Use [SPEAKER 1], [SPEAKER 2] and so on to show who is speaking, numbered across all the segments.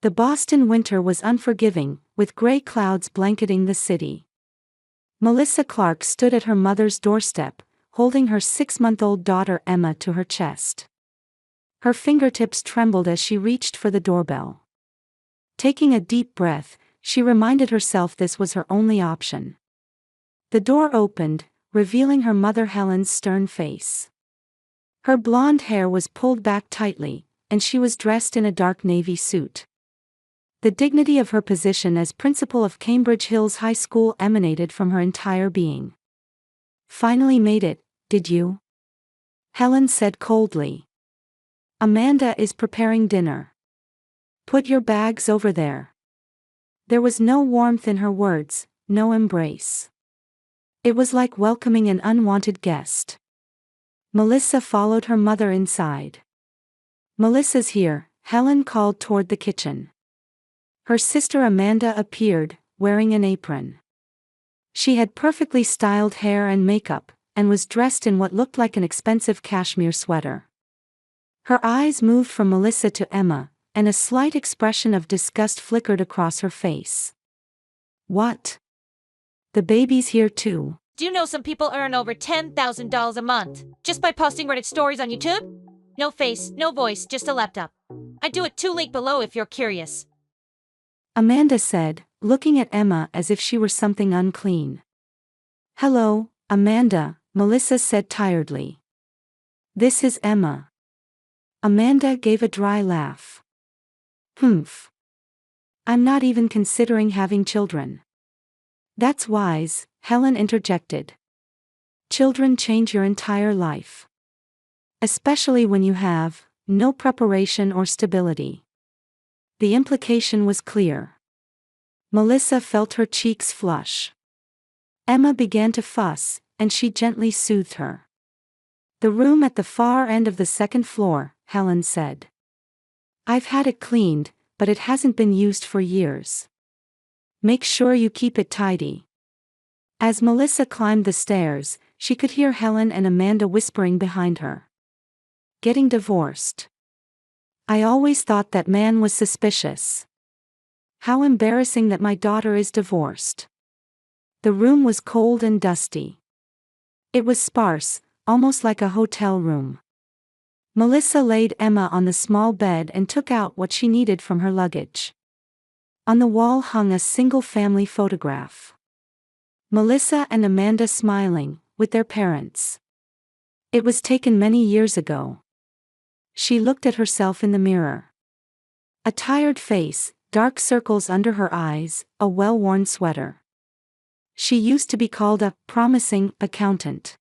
[SPEAKER 1] The Boston winter was unforgiving, with gray clouds blanketing the city. Melissa Clark stood at her mother's doorstep, holding her 6-month-old daughter Emma to her chest. Her fingertips trembled as she reached for the doorbell. Taking a deep breath, she reminded herself this was her only option. The door opened, revealing her mother Helen's stern face. Her blonde hair was pulled back tightly, and she was dressed in a dark navy suit. The dignity of her position as principal of Cambridge Hills High School emanated from her entire being. "Finally made it, did you?" Helen said coldly. "Amanda is preparing dinner. Put your bags over there." There was no warmth in her words, no embrace. It was like welcoming an unwanted guest. Melissa followed her mother inside. "Melissa's here," Helen called toward the kitchen. Her sister Amanda appeared, wearing an apron. She had perfectly styled hair and makeup, and was dressed in what looked like an expensive cashmere sweater. Her eyes moved from Melissa to Emma, and a slight expression of disgust flickered across her face. "What? The baby's here too?"
[SPEAKER 2] Do you know some people earn over $10,000 a month just by posting Reddit stories on YouTube? No face, no voice, just a laptop. I do it too, link below if you're curious.
[SPEAKER 1] Amanda said, looking at Emma as if she were something unclean. "Hello, Amanda," Melissa said tiredly. "This is Emma." Amanda gave a dry laugh. "Humph. I'm not even considering having children." "That's wise," Helen interjected. "Children change your entire life. Especially when you have no preparation or stability." The implication was clear. Melissa felt her cheeks flush. Emma began to fuss, and she gently soothed her. "The room at the far end of the second floor," Helen said. "I've had it cleaned, but it hasn't been used for years. Make sure you keep it tidy." As Melissa climbed the stairs, she could hear Helen and Amanda whispering behind her. "Getting divorced. I always thought that man was suspicious. How embarrassing that my daughter is divorced." The room was cold and dusty. It was sparse, almost like a hotel room. Melissa laid Emma on the small bed and took out what she needed from her luggage. On the wall hung a single family photograph. Melissa and Amanda smiling, with their parents. It was taken many years ago. She looked at herself in the mirror. A tired face, dark circles under her eyes, a well-worn sweater. She used to be called a promising accountant.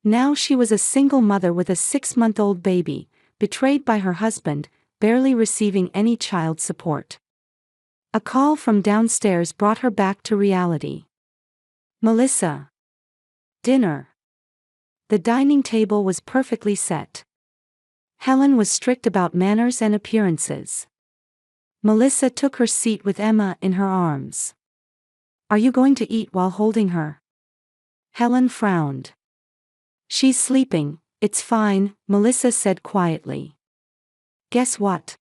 [SPEAKER 1] Now she was a single mother with a 6-month-old baby, betrayed by her husband, barely receiving any child support. A call from downstairs brought her back to reality. "Melissa. Dinner." The dining table was perfectly set. Helen was strict about manners and appearances. Melissa took her seat with Emma in her arms. "Are you going to eat while holding her?" Helen frowned. "She's sleeping, it's fine," Melissa said quietly. "Guess what?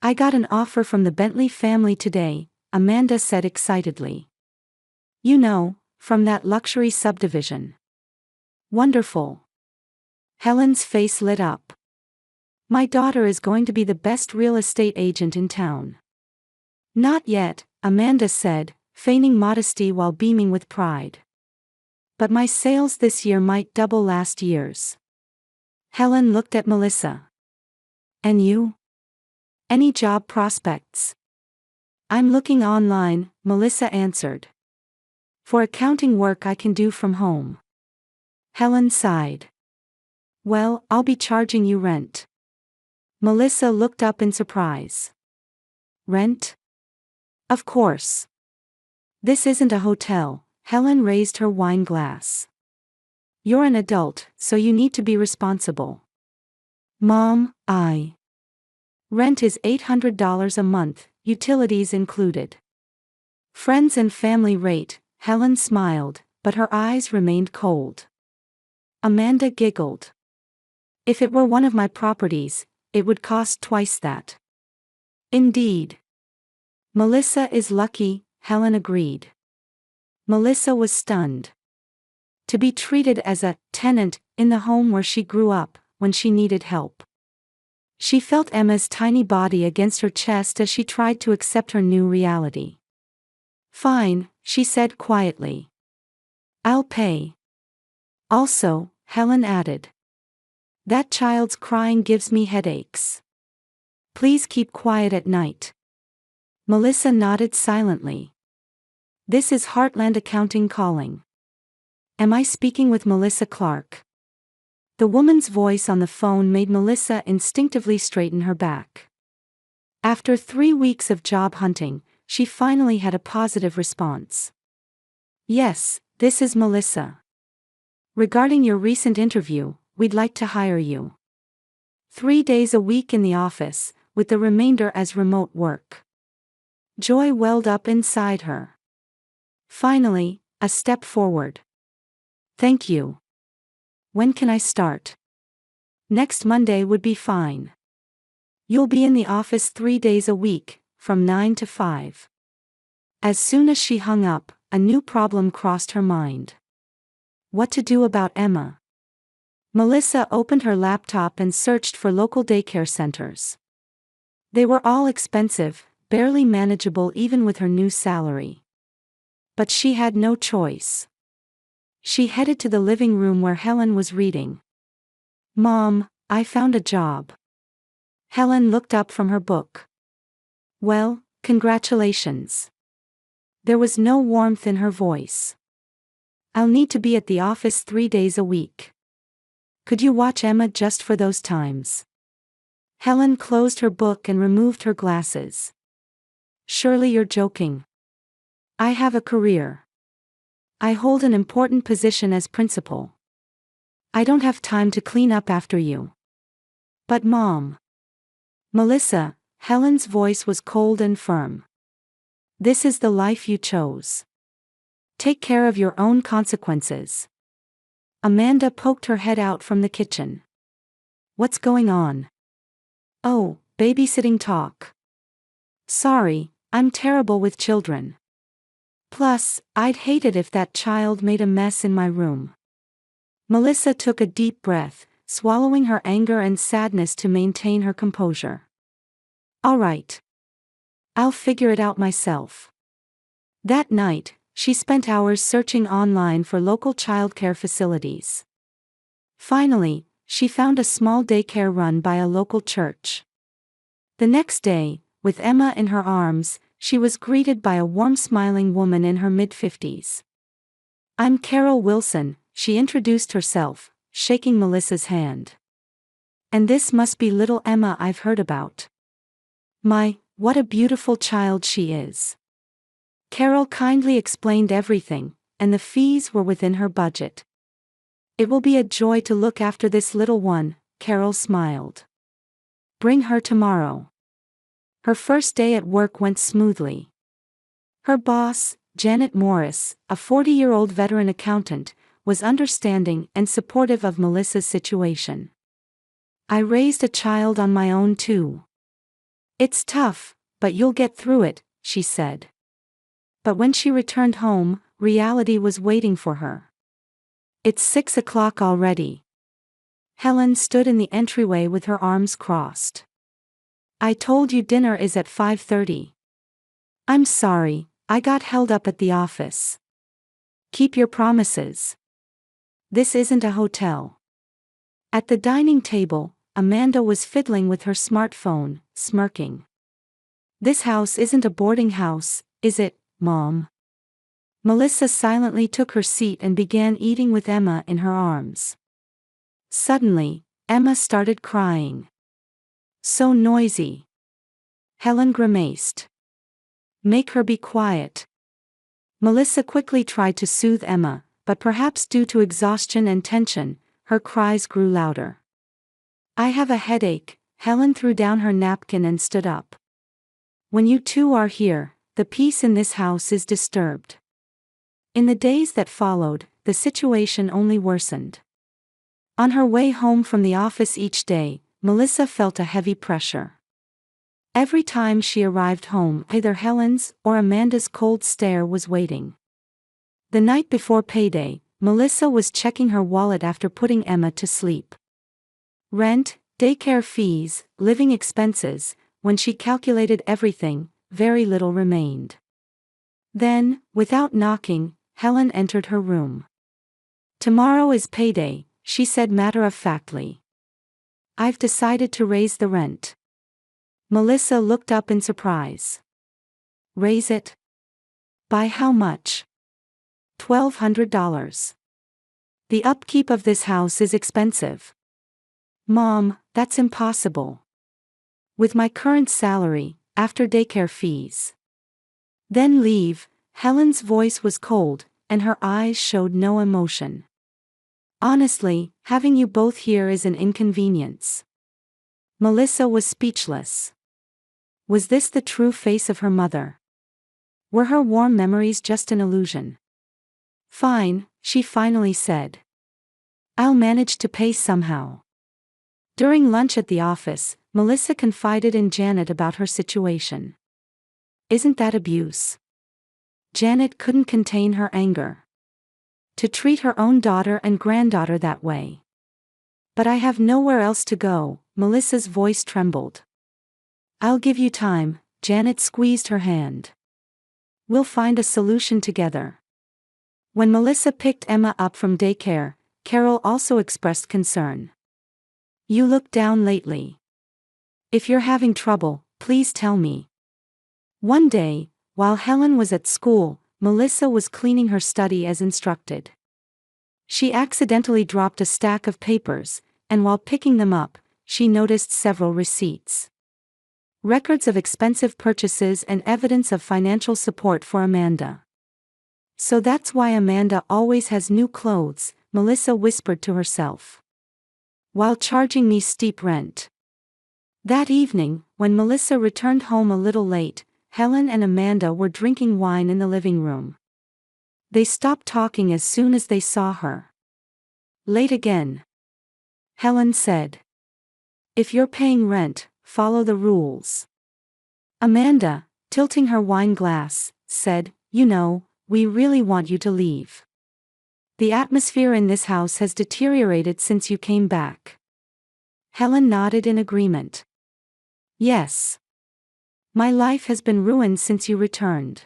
[SPEAKER 1] I got an offer from the Bentley family today," Amanda said excitedly. "You know, from that luxury subdivision." "Wonderful." Helen's face lit up. "My daughter is going to be the best real estate agent in town." "Not yet," Amanda said, feigning modesty while beaming with pride. "But my sales this year might double last year's." Helen looked at Melissa. "And you? Any job prospects?" "I'm looking online," Melissa answered. "For accounting work I can do from home." Helen sighed. "Well, I'll be charging you rent." Melissa looked up in surprise. "Rent?" "Of course. This isn't a hotel," Helen raised her wine glass. "You're an adult, so you need to be responsible." "Mom, Rent is $800 a month, utilities included." "Friends and family rate," Helen smiled, but her eyes remained cold. Amanda giggled. "If it were one of my properties, it would cost twice that." Indeed. Melissa is lucky, Helen agreed. Melissa was stunned. To be treated as a tenant in the home where she grew up when she needed help. She felt Emma's tiny body against her chest as she tried to accept her new reality. Fine, she said quietly. I'll pay. Also, Helen added. That child's crying gives me headaches. Please keep quiet at night. Melissa nodded silently. This is Heartland Accounting calling. Am I speaking with Melissa Clark? The woman's voice on the phone made Melissa instinctively straighten her back. After 3 weeks of job hunting, she finally had a positive response. Yes, this is Melissa. Regarding your recent interview, we'd like to hire you. 3 days a week in the office, with the remainder as remote work. Joy welled up inside her. Finally, a step forward. Thank you. When can I start? Next Monday would be fine. You'll be in the office 3 days a week, from 9 to 5. As soon as she hung up, a new problem crossed her mind. What to do about Emma? Melissa opened her laptop and searched for local daycare centers. They were all expensive, barely manageable even with her new salary. But she had no choice. She headed to the living room where Helen was reading. Mom, I found a job. Helen looked up from her book. Well, congratulations. There was no warmth in her voice. I'll need to be at the office 3 days a week. Could you watch Emma just for those times? Helen closed her book and removed her glasses. Surely you're joking. I have a career. I hold an important position as principal. I don't have time to clean up after you. But Mom. Melissa, Helen's voice was cold and firm. This is the life you chose. Take care of your own consequences. Amanda poked her head out from the kitchen. What's going on? Oh, babysitting talk. Sorry, I'm terrible with children. Plus, I'd hate it if that child made a mess in my room. Melissa took a deep breath, swallowing her anger and sadness to maintain her composure. All right. I'll figure it out myself. That night, she spent hours searching online for local childcare facilities. Finally, she found a small daycare run by a local church. The next day, with Emma in her arms, she was greeted by a warm smiling woman in her mid-50s. I'm Carol Wilson, she introduced herself, shaking Melissa's hand. And this must be little Emma I've heard about. My, what a beautiful child she is. Carol kindly explained everything, and the fees were within her budget. It will be a joy to look after this little one, Carol smiled. Bring her tomorrow. Her first day at work went smoothly. Her boss, Janet Morris, a 40-year-old veteran accountant, was understanding and supportive of Melissa's situation. I raised a child on my own too. It's tough, but you'll get through it, she said. But when she returned home, reality was waiting for her. It's 6 o'clock already. Helen stood in the entryway with her arms crossed. I told you dinner is at 5:30. I'm sorry, I got held up at the office. Keep your promises. This isn't a hotel. At the dining table, Amanda was fiddling with her smartphone, smirking. This house isn't a boarding house, is it, Mom? Melissa silently took her seat and began eating with Emma in her arms. Suddenly, Emma started crying. So noisy. Helen grimaced. Make her be quiet. Melissa quickly tried to soothe Emma, but perhaps due to exhaustion and tension, her cries grew louder. I have a headache, Helen threw down her napkin and stood up. When you two are here, the peace in this house is disturbed. In the days that followed, the situation only worsened. On her way home from the office each day, Melissa felt a heavy pressure. Every time she arrived home, either Helen's or Amanda's cold stare was waiting. The night before payday, Melissa was checking her wallet after putting Emma to sleep. Rent, daycare fees, living expenses. When she calculated everything, very little remained. Then, without knocking, Helen entered her room. "Tomorrow is payday," she said matter-of-factly. "I've decided to raise the rent." Melissa looked up in surprise. "Raise it? By how much?" $1,200. "The upkeep of this house is expensive." "Mom, that's impossible. With my current salary, after daycare fees." "Then leave." Helen's voice was cold, and her eyes showed no emotion. "Honestly, having you both here is an inconvenience." Melissa was speechless. Was this the true face of her mother? Were her warm memories just an illusion? "Fine," she finally said. "I'll manage to pay somehow." During lunch at the office, Melissa confided in Janet about her situation. "Isn't that abuse?" Janet couldn't contain her anger. To treat her own daughter and granddaughter that way. "But I have nowhere else to go," Melissa's voice trembled. "I'll give you time," Janet squeezed her hand. "We'll find a solution together." When Melissa picked Emma up from daycare, Carol also expressed concern. "You look down lately. If you're having trouble, please tell me." One day, while Helen was at school, Melissa was cleaning her study as instructed. She accidentally dropped a stack of papers, and while picking them up, she noticed several receipts. Records of expensive purchases and evidence of financial support for Amanda. "So that's why Amanda always has new clothes," Melissa whispered to herself. "While charging me steep rent." That evening, when Melissa returned home a little late, Helen and Amanda were drinking wine in the living room. They stopped talking as soon as they saw her. "Late again," Helen said. "If you're paying rent, follow the rules." Amanda, tilting her wine glass, said, "You know, we really want you to leave. The atmosphere in this house has deteriorated since you came back." Helen nodded in agreement. "Yes. My life has been ruined since you returned."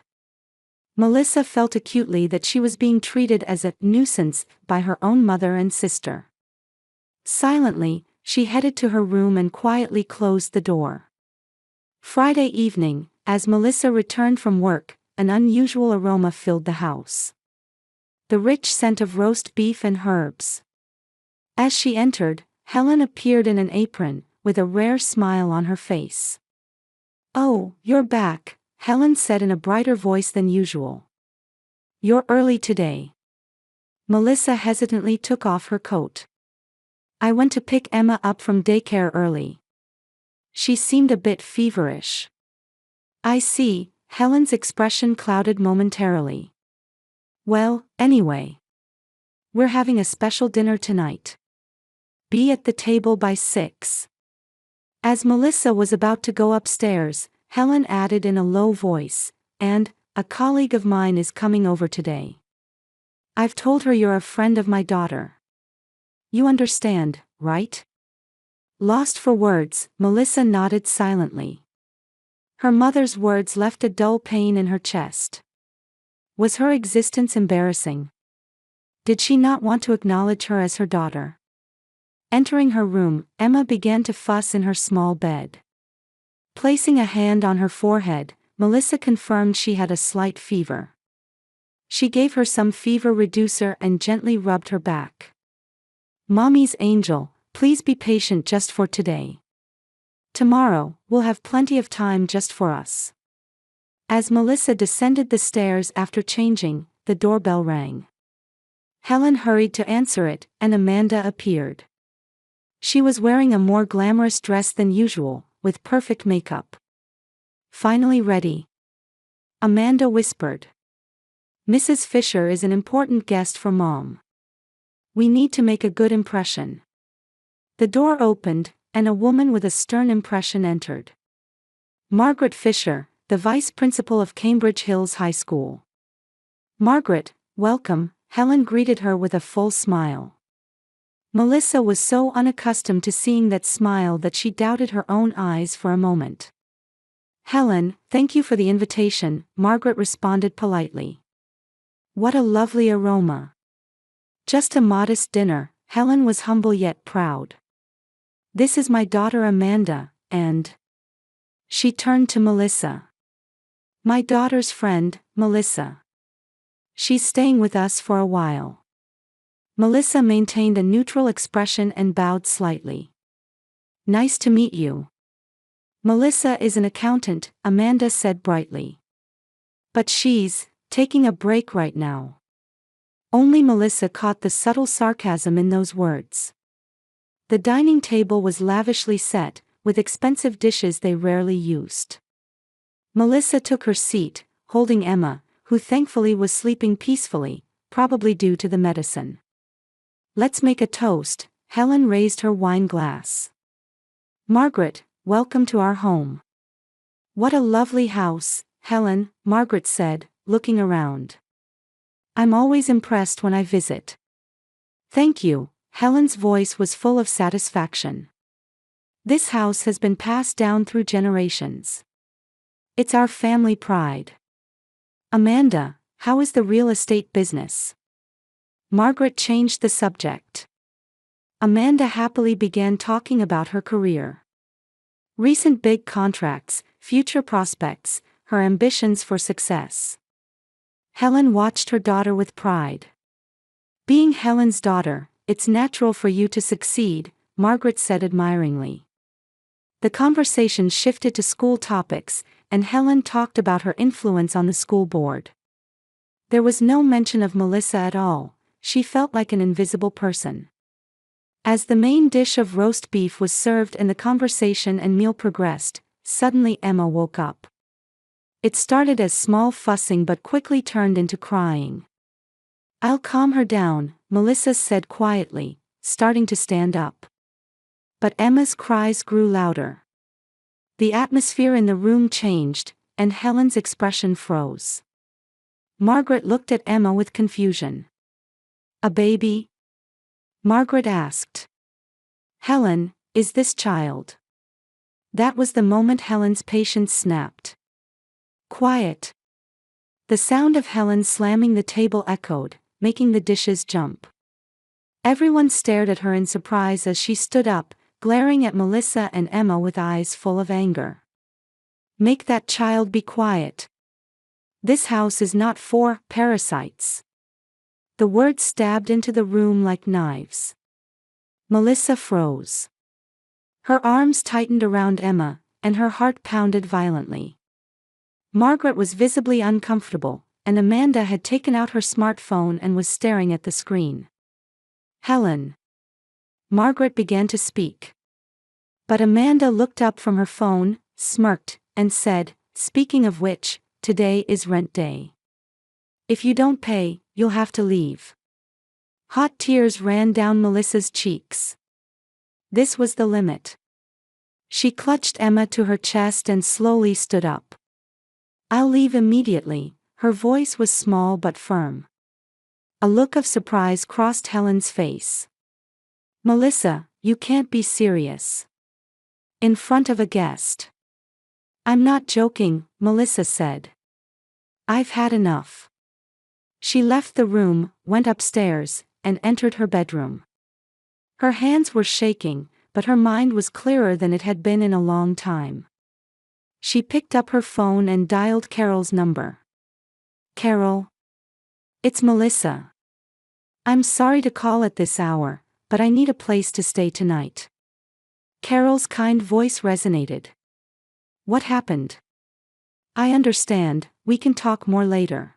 [SPEAKER 1] Melissa felt acutely that she was being treated as a nuisance by her own mother and sister. Silently, she headed to her room and quietly closed the door. Friday evening, as Melissa returned from work, an unusual aroma filled the house. The rich scent of roast beef and herbs. As she entered, Helen appeared in an apron, with a rare smile on her face. "Oh, you're back," Helen said in a brighter voice than usual. "You're early today." Melissa hesitantly took off her coat. "I went to pick Emma up from daycare early." She seemed a bit feverish. "I see," Helen's expression clouded momentarily. "Well, anyway. We're having a special dinner tonight. Be at the table by 6. As Melissa was about to go upstairs, Helen added in a low voice, "And, a colleague of mine is coming over today. I've told her you're a friend of my daughter. You understand, right?" Lost for words, Melissa nodded silently. Her mother's words left a dull pain in her chest. Was her existence embarrassing? Did she not want to acknowledge her as her daughter? Entering her room, Emma began to fuss in her small bed. Placing a hand on her forehead, Melissa confirmed she had a slight fever. She gave her some fever reducer and gently rubbed her back. "Mommy's angel, please be patient just for today. Tomorrow, we'll have plenty of time just for us." As Melissa descended the stairs after changing, the doorbell rang. Helen hurried to answer it, and Amanda appeared. She was wearing a more glamorous dress than usual, with perfect makeup. "Finally ready," Amanda whispered. "Mrs. Fisher is an important guest for Mom. We need to make a good impression." The door opened, and a woman with a stern expression entered. Margaret Fisher, the vice principal of Cambridge Hills High School. Margaret, welcome, Helen greeted her with a full smile. Melissa was so unaccustomed to seeing that smile that she doubted her own eyes for a moment. Helen, thank you for the invitation, Margaret responded politely. What a lovely aroma. Just a modest dinner, Helen was humble yet proud. This is my daughter Amanda, and... She turned to Melissa. My daughter's friend, Melissa. She's staying with us for a while. Melissa maintained a neutral expression and bowed slightly. Nice to meet you. Melissa is an accountant, Amanda said brightly. But she's taking a break right now. Only Melissa caught the subtle sarcasm in those words. The dining table was lavishly set, with expensive dishes they rarely used. Melissa took her seat, holding Emma, who thankfully was sleeping peacefully, probably due to the medicine. Let's make a toast, Helen raised her wine glass. Margaret, welcome to our home. What a lovely house, Helen, Margaret said, looking around. I'm always impressed when I visit. Thank you, Helen's voice was full of satisfaction. This house has been passed down through generations. It's our family pride. Amanda, how is the real estate business? Margaret changed the subject. Amanda happily began talking about her career. Recent big contracts, future prospects, her ambitions for success. Helen watched her daughter with pride. Being Helen's daughter, it's natural for you to succeed, Margaret said admiringly. The conversation shifted to school topics, and Helen talked about her influence on the school board. There was no mention of Melissa at all. She felt like an invisible person. As the main dish of roast beef was served and the conversation and meal progressed, suddenly Emma woke up. It started as small fussing but quickly turned into crying. I'll calm her down, Melissa said quietly, starting to stand up. But Emma's cries grew louder. The atmosphere in the room changed, and Helen's expression froze. Margaret looked at Emma with confusion. A baby? Margaret asked. Helen, is this child? That was the moment Helen's patience snapped. Quiet. The sound of Helen slamming the table echoed, making the dishes jump. Everyone stared at her in surprise as she stood up, glaring at Melissa and Emma with eyes full of anger. Make that child be quiet. This house is not for parasites. The words stabbed into the room like knives. Melissa froze. Her arms tightened around Emma, and her heart pounded violently. Margaret was visibly uncomfortable, and Amanda had taken out her smartphone and was staring at the screen. Helen. Margaret began to speak. But Amanda looked up from her phone, smirked, and said, speaking of which, today is rent day. If you don't pay, you'll have to leave. Hot tears ran down Melissa's cheeks. This was the limit. She clutched Emma to her chest and slowly stood up. I'll leave immediately, her voice was small but firm. A look of surprise crossed Helen's face. Melissa, you can't be serious. In front of a guest. I'm not joking, Melissa said. I've had enough. She left the room, went upstairs, and entered her bedroom. Her hands were shaking, but her mind was clearer than it had been in a long time. She picked up her phone and dialed Carol's number. Carol? It's Melissa. I'm sorry to call at this hour, but I need a place to stay tonight. Carol's kind voice resonated. What happened? I understand, we can talk more later.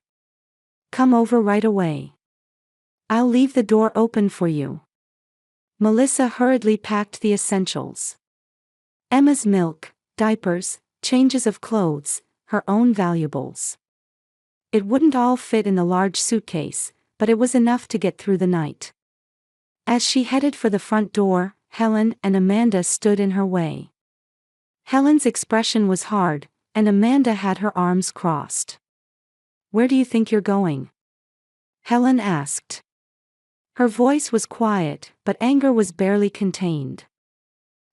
[SPEAKER 1] Come over right away. I'll leave the door open for you. Melissa hurriedly packed the essentials. Emma's milk, diapers, changes of clothes, her own valuables. It wouldn't all fit in the large suitcase, but it was enough to get through the night. As she headed for the front door, Helen and Amanda stood in her way. Helen's expression was hard, and Amanda had her arms crossed. "Where do you think you're going?" Helen asked. Her voice was quiet, but anger was barely contained.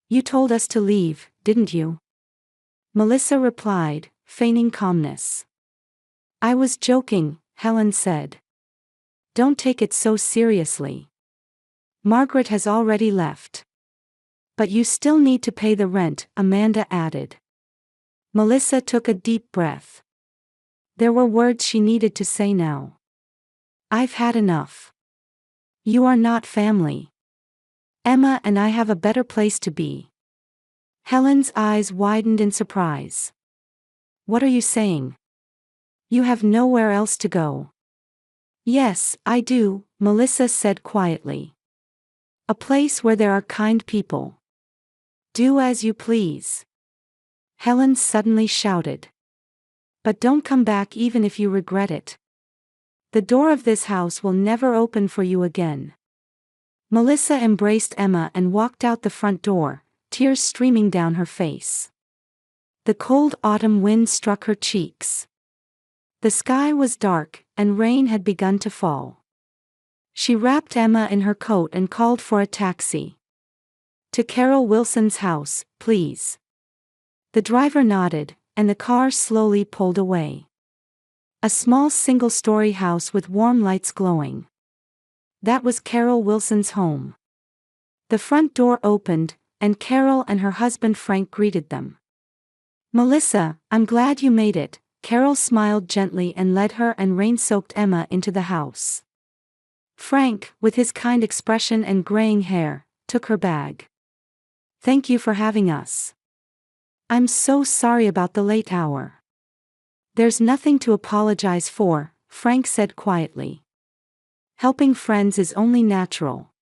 [SPEAKER 1] "You told us to leave, didn't you?" Melissa replied, feigning calmness. "I was joking," Helen said. "Don't take it so seriously. Margaret has already left." "But you still need to pay the rent," Amanda added. Melissa took a deep breath. There were words she needed to say now. "I've had enough. You are not family. Emma and I have a better place to be." Helen's eyes widened in surprise. "What are you saying? You have nowhere else to go." "Yes, I do," Melissa said quietly. "A place where there are kind people." "Do as you please," Helen suddenly shouted. "But don't come back even if you regret it. The door of this house will never open for you again." Melissa embraced Emma and walked out the front door, tears streaming down her face. The cold autumn wind struck her cheeks. The sky was dark, and rain had begun to fall. She wrapped Emma in her coat and called for a taxi. "To Carol Wilson's house, please." The driver nodded, and the car slowly pulled away. A small single-story house with warm lights glowing. That was Carol Wilson's home. The front door opened, and Carol and her husband Frank greeted them. "Melissa, I'm glad you made it," Carol smiled gently and led her and rain-soaked Emma into the house. Frank, with his kind expression and graying hair, took her bag. "Thank you for having us. I'm so sorry about the late hour." "There's nothing to apologize for," Frank said quietly. "Helping friends is only natural."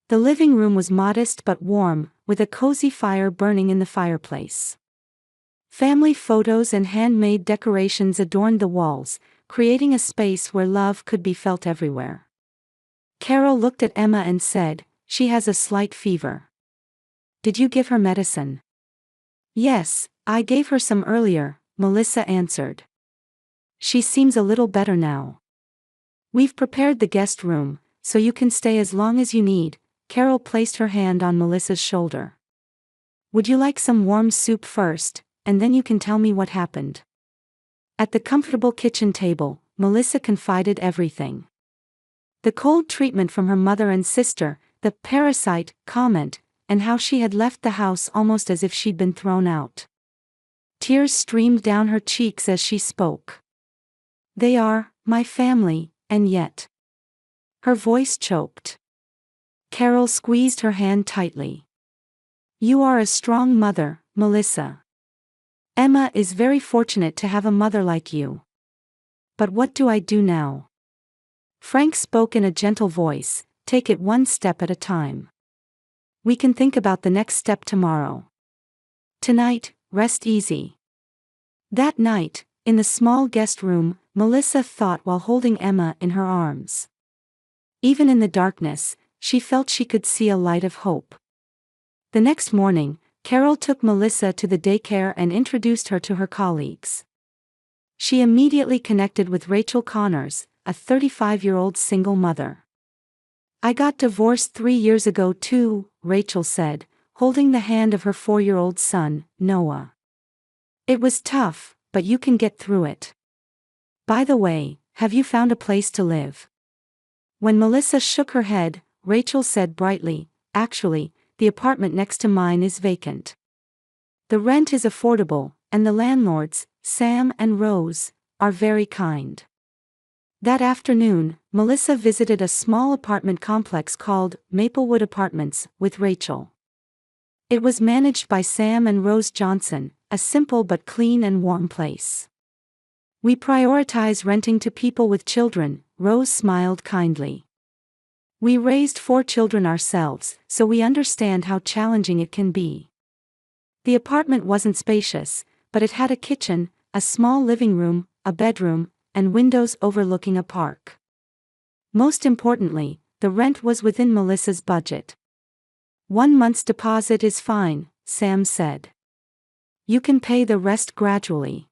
[SPEAKER 1] The living room was modest but warm, with a cozy fire burning in the fireplace. Family photos and handmade decorations adorned the walls, creating a space where love could be felt everywhere. Carol looked at Emma and said, "She has a slight fever. Did you give her medicine?" "Yes, I gave her some earlier," Melissa answered. "She seems a little better now. We've prepared the guest room, so you can stay as long as you need." Carol placed her hand on Melissa's shoulder. "Would you like some warm soup first, and then you can tell me what happened?" At the comfortable kitchen table, Melissa confided everything. The cold treatment from her mother and sister, the parasite comment, and how she had left the house almost as if she'd been thrown out. Tears streamed down her cheeks as she spoke. "They are my family, and yet..." Her voice choked. Carol squeezed her hand tightly. "You are a strong mother, Melissa. Emma is very fortunate to have a mother like you. But what do I do now?" Frank spoke in a gentle voice, "Take it one step at a time. We can think about the next step tomorrow. Tonight, rest easy." That night, in the small guest room, Melissa thought while holding Emma in her arms. Even in the darkness, she felt she could see a light of hope. The next morning, Carol took Melissa to the daycare and introduced her to her colleagues. She immediately connected with Rachel Connors, a 35-year-old single mother. "I got divorced 3 years ago too," Rachel said, holding the hand of her 4-year-old son, Noah. "It was tough, but you can get through it. By the way, have you found a place to live?" When Melissa shook her head, Rachel said brightly, "Actually, the apartment next to mine is vacant. The rent is affordable, and the landlords, Sam and Rose, are very kind." That afternoon, Melissa visited a small apartment complex called Maplewood Apartments with Rachel. It was managed by Sam and Rose Johnson, a simple but clean and warm place. "We prioritize renting to people with children," Rose smiled kindly. "We raised 4 children ourselves, so we understand how challenging it can be." The apartment wasn't spacious, but it had a kitchen, a small living room, a bedroom, and windows overlooking a park. Most importantly, the rent was within Melissa's budget. "1 month's deposit is fine," Sam said. You can pay the rest gradually.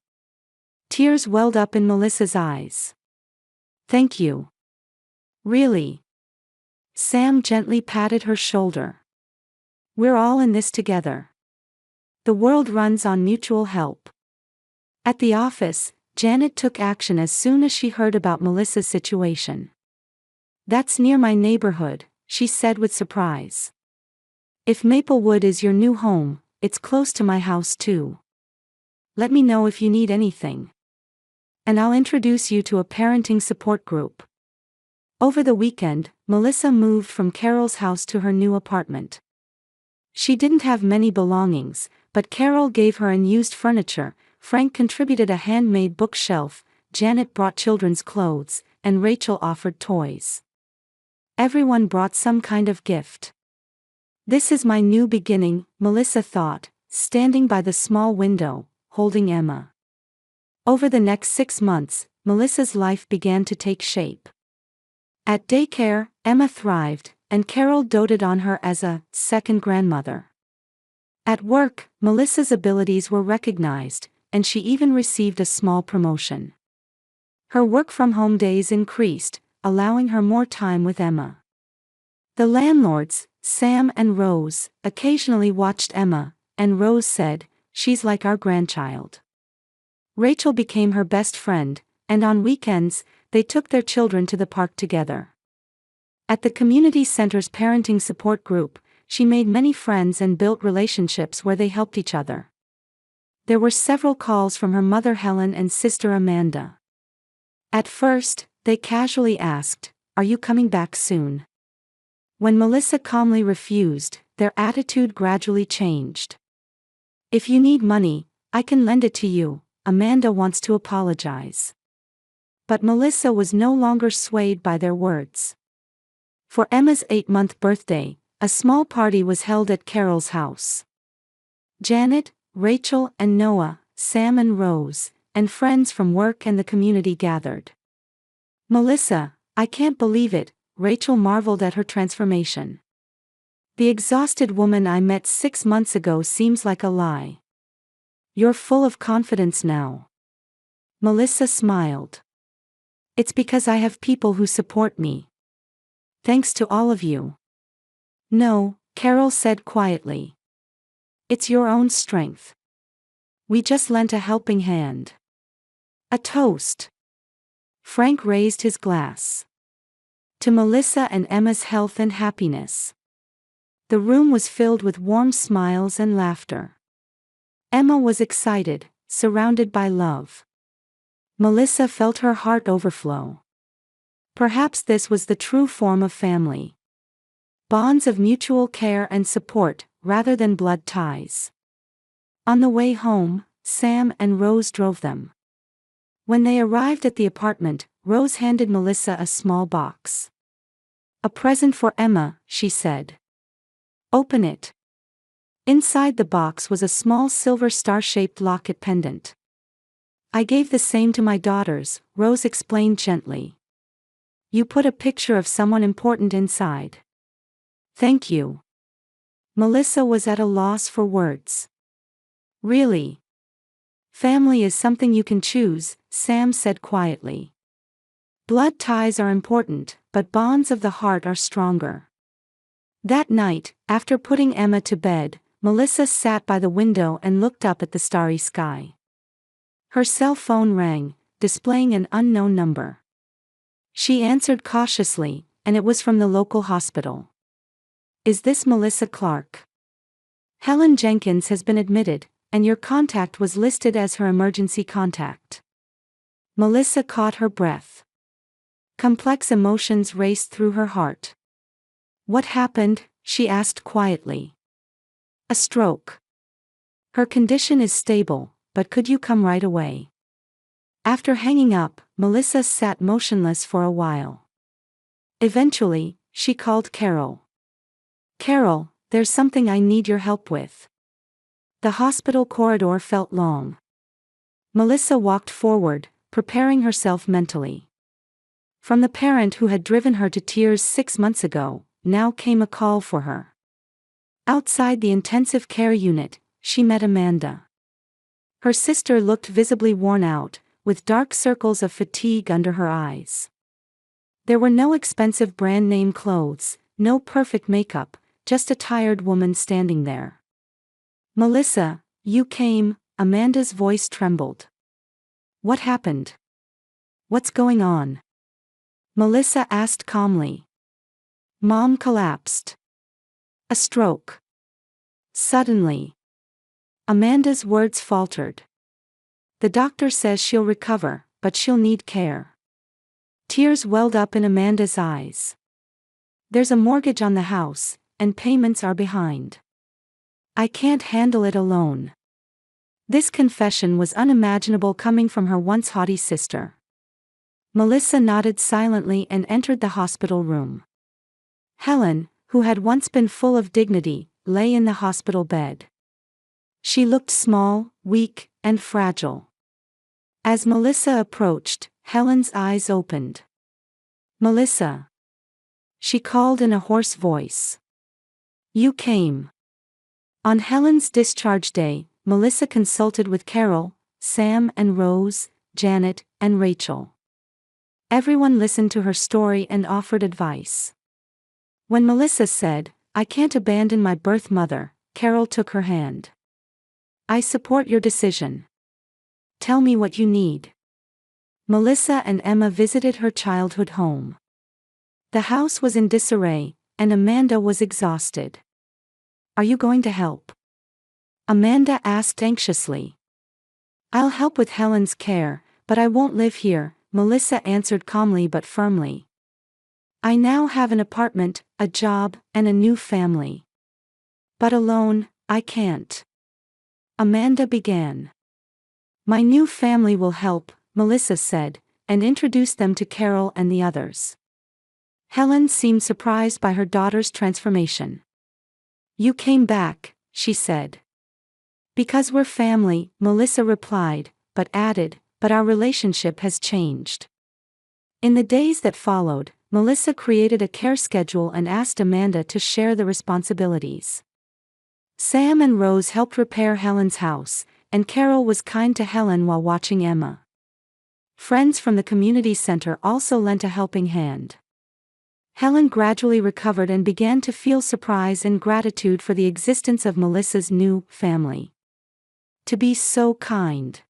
[SPEAKER 1] Tears welled up in Melissa's eyes. Thank you. Really? Sam gently patted her shoulder. We're all in this together. The world runs on mutual help. At the office, Janet took action as soon as she heard about Melissa's situation. That's near my neighborhood, she said with surprise. If Maplewood is your new home, it's close to my house too. Let me know if you need anything. And I'll introduce you to a parenting support group. Over the weekend, Melissa moved from Carol's house to her new apartment. She didn't have many belongings, but Carol gave her unused furniture, Frank contributed a handmade bookshelf, Janet brought children's clothes, and Rachel offered toys. Everyone brought some kind of gift. This is my new beginning, Melissa thought, standing by the small window, holding Emma. Over the next 6 months, Melissa's life began to take shape. At daycare, Emma thrived, and Carol doted on her as a second grandmother. At work, Melissa's abilities were recognized, and she even received a small promotion. Her work-from-home days increased, allowing her more time with Emma. The landlords, Sam and Rose, occasionally watched Emma, and Rose said, "She's like our grandchild." Rachel became her best friend, and on weekends, they took their children to the park together. At the community center's parenting support group, she made many friends and built relationships where they helped each other. There were several calls from her mother Helen and sister Amanda. At first, they casually asked, "Are you coming back soon?" When Melissa calmly refused, their attitude gradually changed. "If you need money, I can lend it to you," Amanda wants to apologize. But Melissa was no longer swayed by their words. For Emma's 8-month birthday, a small party was held at Carol's house. Janet, Rachel and Noah, Sam and Rose, and friends from work and the community gathered. "Melissa, I can't believe it," Rachel marveled at her transformation. "The exhausted woman I met 6 months ago seems like a lie. You're full of confidence now." Melissa smiled. "It's because I have people who support me. Thanks to all of you." "No," Carol said quietly. "It's your own strength. We just lent a helping hand." A toast. Frank raised his glass. To Melissa and Emma's health and happiness. The room was filled with warm smiles and laughter. Emma was excited, surrounded by love. Melissa felt her heart overflow. Perhaps this was the true form of family. Bonds of mutual care and support, rather than blood ties. On the way home, Sam and Rose drove them. When they arrived at the apartment, Rose handed Melissa a small box. "A present for Emma," she said. "Open it." Inside the box was a small silver star-shaped locket pendant. "I gave the same to my daughters," Rose explained gently. "You put a picture of someone important inside." "Thank you." Melissa was at a loss for words. "Really? Family is something you can choose," Sam said quietly. "Blood ties are important, but bonds of the heart are stronger." That night, after putting Emma to bed, Melissa sat by the window and looked up at the starry sky. Her cell phone rang, displaying an unknown number. She answered cautiously, and it was from the local hospital. "Is this Melissa Clark? Helen Jenkins has been admitted, and your contact was listed as her emergency contact." Melissa caught her breath. Complex emotions raced through her heart. "What happened?" she asked quietly. "A stroke. Her condition is stable, but could you come right away?" After hanging up, Melissa sat motionless for a while. Eventually, she called Carol. "Carol, there's something I need your help with." The hospital corridor felt long. Melissa walked forward, preparing herself mentally. From the parent who had driven her to tears 6 months ago, now came a call for her. Outside the intensive care unit, she met Amanda. Her sister looked visibly worn out, with dark circles of fatigue under her eyes. There were no expensive brand-name clothes, no perfect makeup, just a tired woman standing there. "Melissa, you came," Amanda's voice trembled. "What happened? What's going on?" Melissa asked calmly. "Mom collapsed. A stroke." Suddenly, Amanda's words faltered. "The doctor says she'll recover, but she'll need care." Tears welled up in Amanda's eyes. "There's a mortgage on the house, and payments are behind. I can't handle it alone." This confession was unimaginable coming from her once haughty sister. Melissa nodded silently and entered the hospital room. Helen, who had once been full of dignity, lay in the hospital bed. She looked small, weak, and fragile. As Melissa approached, Helen's eyes opened. "Melissa," she called in a hoarse voice. "You came." On Helen's discharge day, Melissa consulted with Carol, Sam and Rose, Janet, and Rachel. Everyone listened to her story and offered advice. When Melissa said, "I can't abandon my birth mother," Carol took her hand. "I support your decision. Tell me what you need." Melissa and Emma visited her childhood home. The house was in disarray, and Amanda was exhausted. "Are you going to help?" Amanda asked anxiously. "I'll help with Helen's care, but I won't live here," Melissa answered calmly but firmly. "I now have an apartment, a job, and a new family. But alone, I can't." Amanda began. "My new family will help," Melissa said, and introduced them to Carol and the others. Helen seemed surprised by her daughter's transformation. "You came back," she said. "Because we're family," Melissa replied, but added, "but our relationship has changed." In the days that followed, Melissa created a care schedule and asked Amanda to share the responsibilities. Sam and Rose helped repair Helen's house, and Carol was kind to Helen while watching Emma. Friends from the community center also lent a helping hand. Helen gradually recovered and began to feel surprise and gratitude for the existence of Melissa's new family. "To be so kind.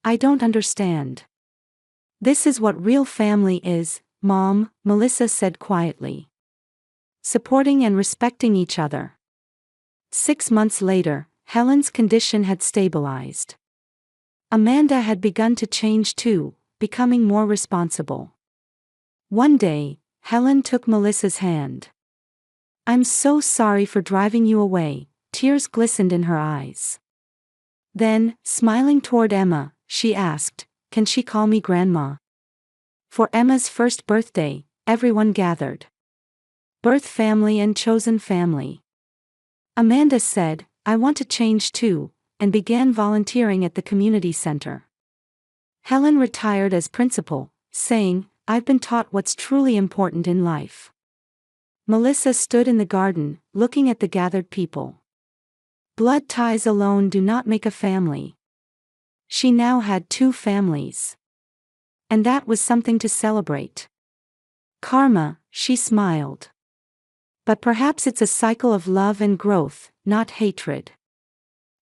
[SPEAKER 1] I don't understand. This is what real family is, Mom," Melissa said quietly. "Supporting and respecting each other." 6 months later, Helen's condition had stabilized. Amanda had begun to change too, becoming more responsible. One day, Helen took Melissa's hand. "I'm so sorry for driving you away," tears glistened in her eyes. Then, smiling toward Emma, she asked, "Can she call me Grandma?" For Emma's first birthday, everyone gathered. Birth family and chosen family. Amanda said, "I want to change too," and began volunteering at the community center. Helen retired as principal, saying, "I've been taught what's truly important in life." Melissa stood in the garden, looking at the gathered people. Blood ties alone do not make a family. She now had 2 families. And that was something to celebrate. "Karma," she smiled. "But perhaps it's a cycle of love and growth, not hatred."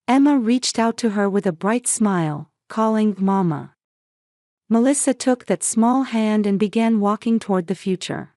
[SPEAKER 1] Emma reached out to her with a bright smile, calling Mama. Melissa took that small hand and began walking toward the future.